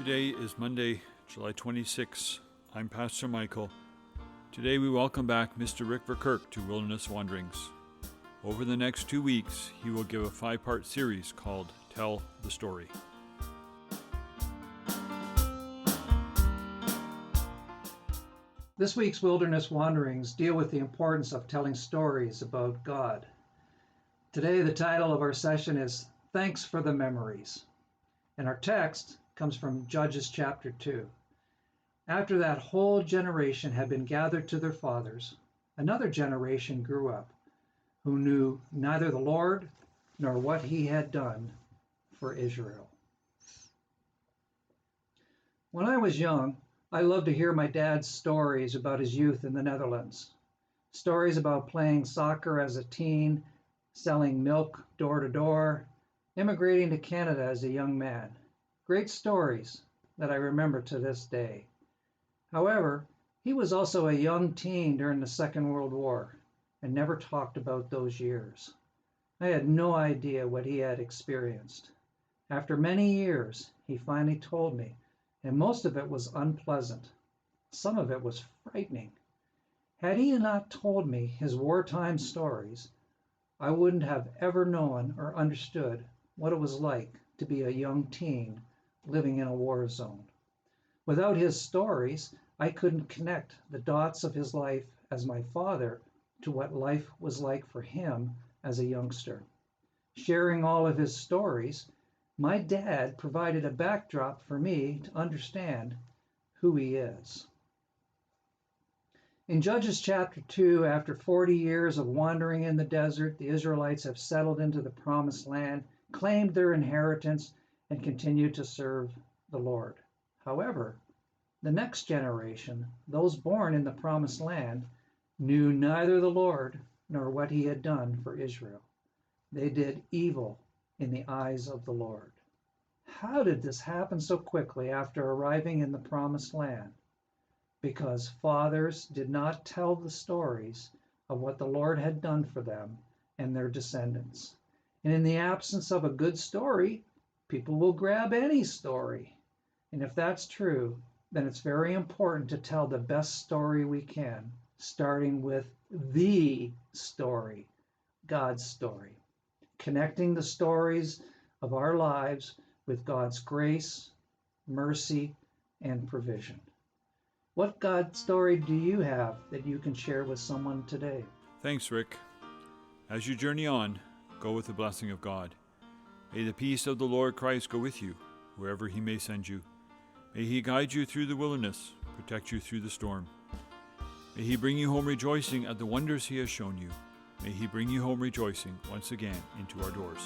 Today is Monday, July 26. I'm Pastor Michael. Today we welcome back Mr. Rick Verkirk to Wilderness Wanderings. Over the next 2 weeks, he will give a 5-part series called Tell the Story. This week's Wilderness Wanderings deal with the importance of telling stories about God. Today, the title of our session is Thanks for the Memories. And our text comes from Judges chapter 2. After that whole generation had been gathered to their fathers, another generation grew up, who knew neither the Lord nor what he had done for Israel. When I was young, I loved to hear my dad's stories about his youth in the Netherlands. Stories about playing soccer as a teen, selling milk door to door, immigrating to Canada as a young man. Great stories that I remember to this day. However, he was also a young teen during the Second World War and never talked about those years. I had no idea what he had experienced. After many years, he finally told me, and most of it was unpleasant. Some of it was frightening. Had he not told me his wartime stories, I wouldn't have ever known or understood what it was like to be a young teen living in a war zone. Without his stories, I couldn't connect the dots of his life as my father to what life was like for him as a youngster. Sharing all of his stories, my dad provided a backdrop for me to understand who he is. In Judges chapter 2, after 40 years of wandering in the desert, the Israelites have settled into the promised land, claimed their inheritance, and continue to serve the Lord. However, the next generation, those born in the promised land, knew neither the Lord nor what he had done for Israel. They did evil in the eyes of the Lord. How did this happen so quickly after arriving in the promised land? Because fathers did not tell the stories of what the Lord had done for them and their descendants. And in the absence of a good story, people will grab any story. And if that's true, then it's very important to tell the best story we can, starting with the story, God's story. Connecting the stories of our lives with God's grace, mercy, and provision. What God story do you have that you can share with someone today? Thanks, Rick. As you journey on, go with the blessing of God. May the peace of the Lord Christ go with you, wherever he may send you. May he guide you through the wilderness, protect you through the storm. May he bring you home rejoicing at the wonders he has shown you. May he bring you home rejoicing once again into our doors.